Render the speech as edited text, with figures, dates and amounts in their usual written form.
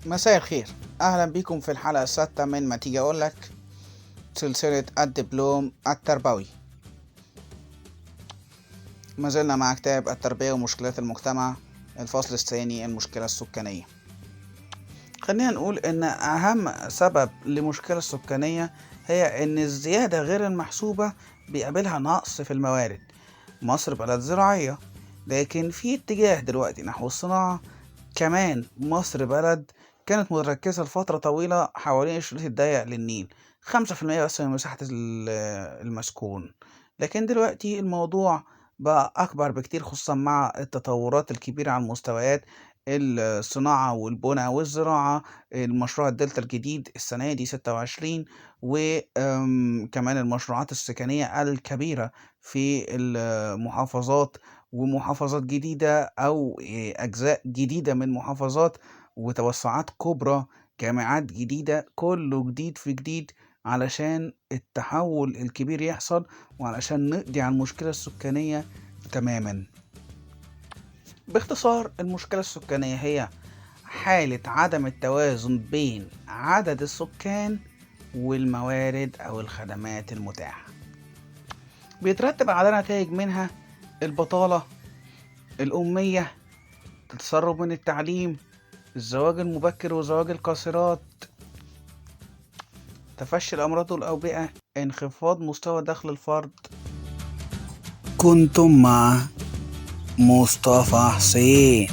مساء الخير. أهلا بكم في الحلقة السادسة من ما تيجي أقولك سلسلة الدبلوم التربوي. ما زلنا مع كتاب التربية ومشكلات المجتمع، الفصل الثاني المشكلة السكانية. خلينا نقول إن أهم سبب لمشكلة السكانية هي إن الزيادة غير المحسوبة بيقابلها نقص في الموارد. مصر بلد زراعية، لكن في اتجاه دلوقتي نحو الصناعة. كمان مصر بلد كانت متركزة لفترة طويلة حوالين الشريط الضيق للنيل، 5% بس من مساحة المسكون. لكن دلوقتي الموضوع بقى أكبر بكتير، خصوصا مع التطورات الكبيرة على المستويات الصناعة والبناء والزراعة. المشروع الدلتا الجديد السنة دي 26، وكمان المشروعات السكنية الكبيرة في المحافظات ومحافظات جديدة أو أجزاء جديدة من محافظات، وتوسعات كبرى، جامعات جديدة، كله جديد في جديد علشان التحول الكبير يحصل، وعلشان نقضي على المشكلة السكانية تماما. باختصار، المشكلة السكانية هي حالة عدم التوازن بين عدد السكان والموارد أو الخدمات المتاحة. بيترتب على نتائج منها البطالة، الأمية، التسرب من التعليم، الزواج المبكر وزواج القاصرات، تفشي الأمراض والأوبئة، انخفاض مستوى دخل الفرد. كنتم مع مصطفى حسين.